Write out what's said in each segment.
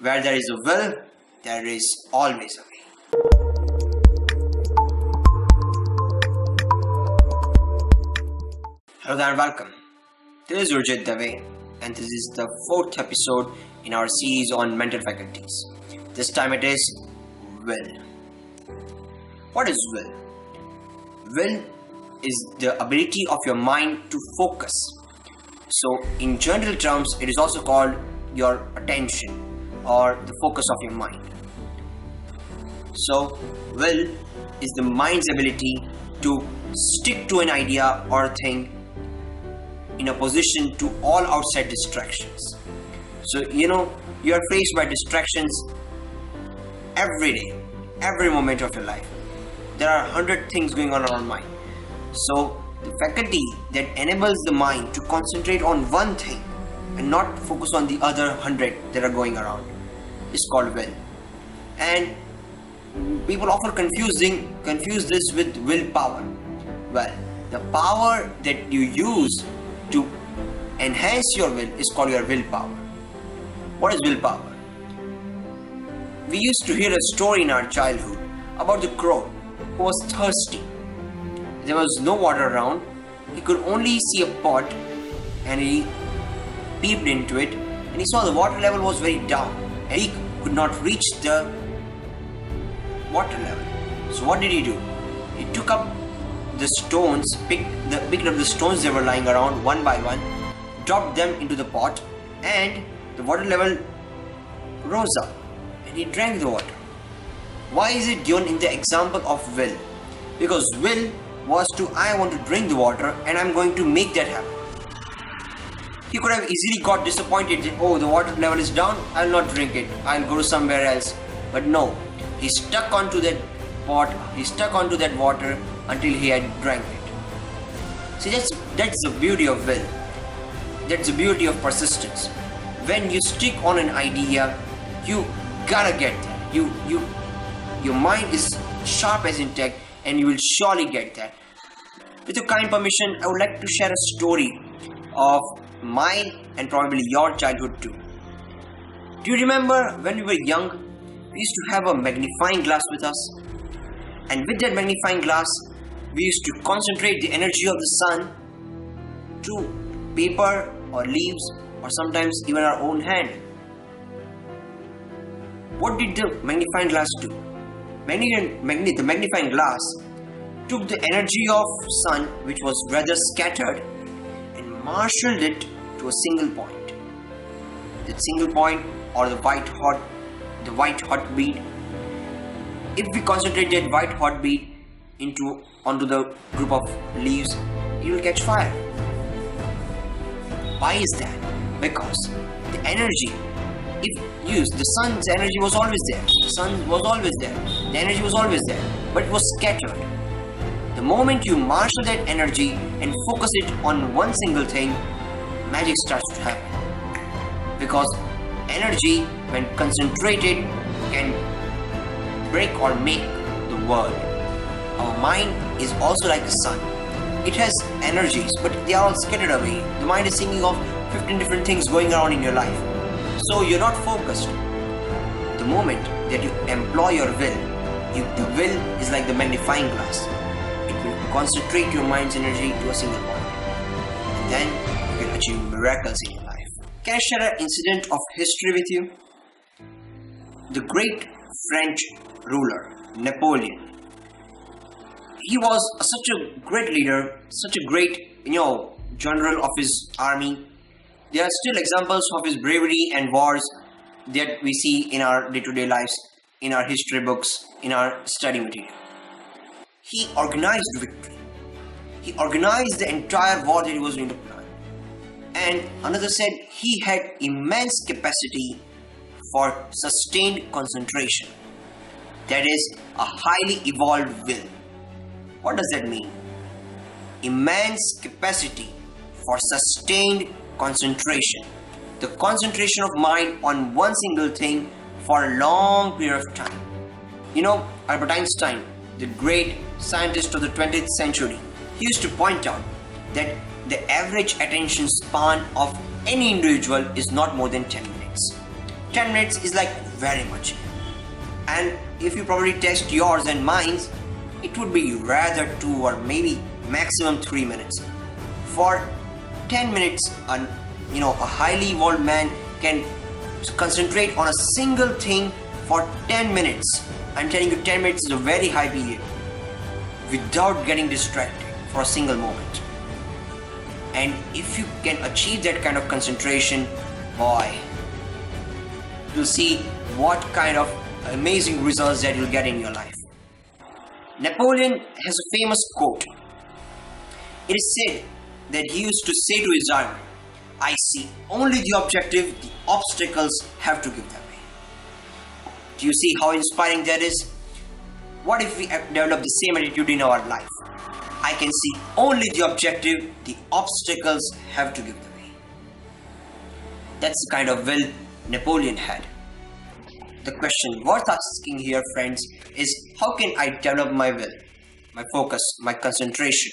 Where there is a will, there is always a way. Hello there and welcome. This is Urjit Dave and this is the 4th episode in our series on mental faculties. This time it is will. What is will? Will is the ability of your mind to focus. So in general terms, it is also called your attention or the focus of your mind. So will is the mind's ability to stick to an idea or thing in opposition to all outside distractions. So you are faced by distractions every day, every moment of your life. There are 100 things going on in our mind. So the faculty that enables the mind to concentrate on one thing and not focus on the other 100 that are going around is called will. And people often confuse this with willpower. Well, the power that you use to enhance your will is called your willpower. What is willpower? We used to hear a story in our childhood about the crow who was thirsty. There was no water around. He could only see a pot and he peeped into it and he saw the water level was very down and he could not reach the water level. So what did he do? He took up the stones, picked up the stones that were lying around one by one, dropped them into the pot, and the water level rose up and he drank the water. Why is it given in the example of will? Because will was I want to drink the water and I'm going to make that happen. He could have easily got disappointed that, oh, the water level is down, I'll not drink it, I'll go to somewhere else. But no, he stuck onto that pot, he stuck onto that water until he had drank it. See, that's the beauty of will. That's the beauty of persistence. When you stick on an idea, you gotta get there. Your mind is sharp as intellect and you will surely get there. With your kind permission, I would like to share a story of mine and probably your childhood too. Do you remember when we were young, we used to have a magnifying glass with us? And with that magnifying glass, we used to concentrate the energy of the sun to paper or leaves or sometimes even our own hand. What did the magnifying glass do? The magnifying glass took the energy of sun, which was rather scattered, and marshaled it to a single point. That single point, or the white hot bead. If we concentrate that white hot bead onto the group of leaves, it will catch fire. Why is that? Because the energy, if used, the sun's energy was always there. The sun was always there. The energy was always there, but it was scattered. The moment you marshal that energy and focus it on one single thing, magic starts to happen. Because energy, when concentrated, can break or make the world. Our mind is also like the sun. It has energies, but they are all scattered away. The mind is thinking of 15 different things going around in your life. So you're not focused. The moment that you employ your will, the will is like the magnifying glass. It will concentrate your mind's energy to a single point. And then you can achieve miracles in your life. Can I share an incident of history with you? The great French ruler, Napoleon. He was such a great leader, such a great, general of his army. There are still examples of his bravery and wars that we see in our day-to-day lives, in our history books, in our study material. He organized victory. He organized the entire war that he was going to plan. And another said he had immense capacity for sustained concentration. That is a highly evolved will. What does that mean? Immense capacity for sustained concentration. The concentration of mind on one single thing for a long period of time. Albert Einstein, the great scientist of the 20th century, he used to point out that the average attention span of any individual is not more than 10 minutes. 10 minutes is like very much. And if you probably test yours and mine, it would be rather 2 or maybe maximum 3 minutes. For 10 minutes, a highly evolved man can concentrate on a single thing for 10 minutes. I'm telling you, 10 minutes is a very high period without getting distracted for a single moment. And if you can achieve that kind of concentration, boy, you'll see what kind of amazing results that you'll get in your life. Napoleon has a famous quote. It is said that he used to say to his army, "I see only the objective, the obstacles have to give their way." Do you see how inspiring that is? What if we develop the same attitude in our life? I can see only the objective, the obstacles have to give the way. That's the kind of will Napoleon had. The question worth asking here, friends, is how can I develop my will, my focus, my concentration?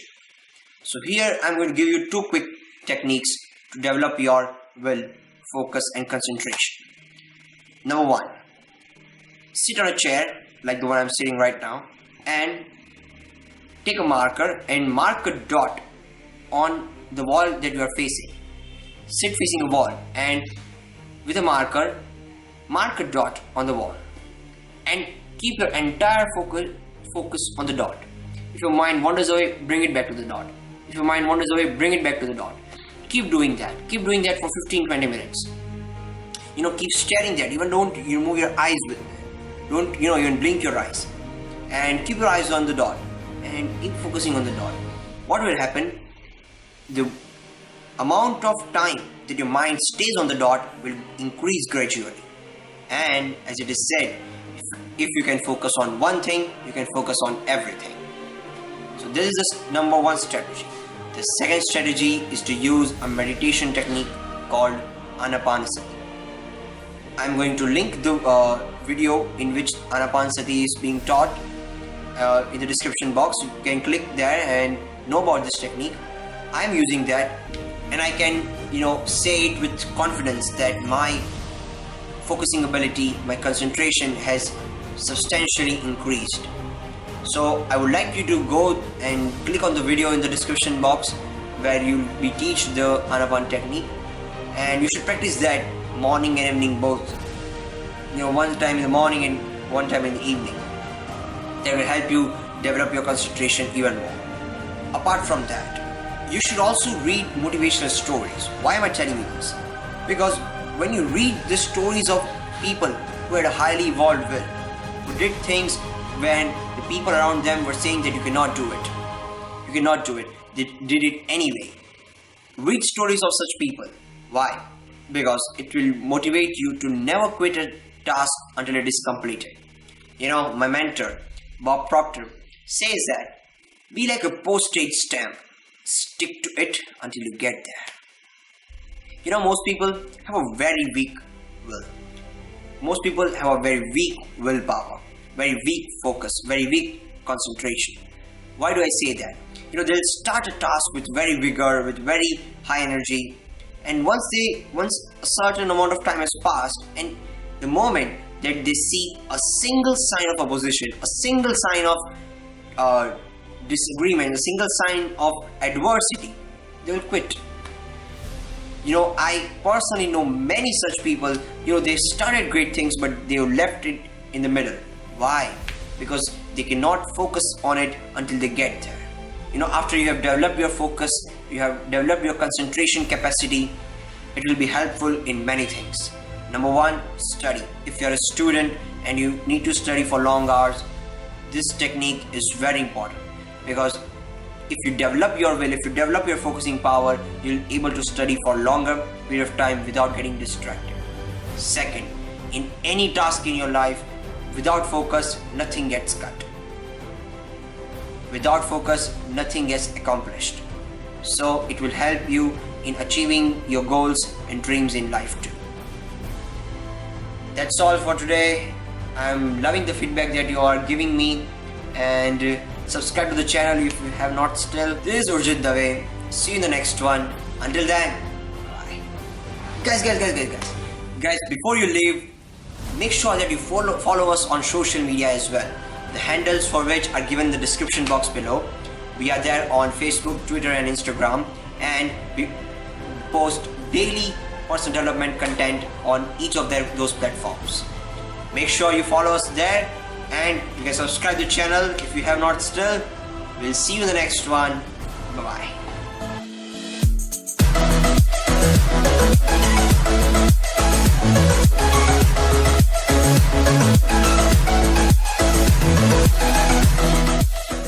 So here I'm going to give you 2 quick techniques to develop your will, focus and concentration. Number 1, sit on a chair like the one I'm sitting right now and take a marker and mark a dot on the wall that you are facing. Sit facing a wall and with a marker, mark a dot on the wall and keep your entire focus on the dot. If your mind wanders away, bring it back to the dot. If your mind wanders away, bring it back to the dot. Keep doing that. Keep doing that for 15-20 minutes. Keep staring that. Even don't move your eyes with it. Don't even blink your eyes. And keep your eyes on the dot and keep focusing on the dot. What will happen? The amount of time that your mind stays on the dot will increase gradually. And as it is said, if you can focus on one thing, you can focus on everything. So this is the number 1 strategy. The second strategy is to use a meditation technique called Anapanasati. I'm going to link the video in which Anapanasati is being taught in the description box. You can click there and know about this technique. I'm using that and I can say it with confidence that my focusing ability, my concentration has substantially increased. So I would like you to go and click on the video in the description box where you'll be teach the Anapan technique, and you should practice that morning and evening both. One time in the morning and one time in the evening. That will help you develop your concentration even more. Apart from that, you should also read motivational stories. Why am I telling you this? Because when you read the stories of people who had a highly evolved will, who did things when the people around them were saying that you cannot do it, they did it anyway. Read stories of such people. Why? Because it will motivate you to never quit a task until it is completed. My mentor, Bob Proctor, says that be like a postage stamp. Stick to it until you get there. Most people have a very weak will. Most people have a very weak willpower, very weak focus, very weak concentration. Why do I say that? They'll start a task with very vigor, with very high energy, and once a certain amount of time has passed, and the moment that they see a single sign of opposition, a single sign of disagreement, a single sign of adversity, they will quit. I personally know many such people. They started great things, but they left it in the middle. Why? Because they cannot focus on it until they get there. After you have developed your focus, you have developed your concentration capacity, it will be helpful in many things. Number 1, study. If you are a student and you need to study for long hours, this technique is very important, because if you develop your will, if you develop your focusing power, you'll be able to study for longer period of time without getting distracted. Second, in any task in your life, without focus, nothing gets cut. Without focus, nothing gets accomplished. So it will help you in achieving your goals and dreams in life too. That's all for today. I'm loving the feedback that you are giving me, and subscribe to the channel if you have not still. This is Urjit Dave. See you in the next one. Until then, bye. Guys. Guys, before you leave, make sure that you follow us on social media as well. The handles for which are given in the description box below. We are there on Facebook, Twitter and Instagram, and we post daily personal development content on each of those platforms. Make sure you follow us there, and you can subscribe to the channel if you have not still. We'll see you in the next one. Bye bye.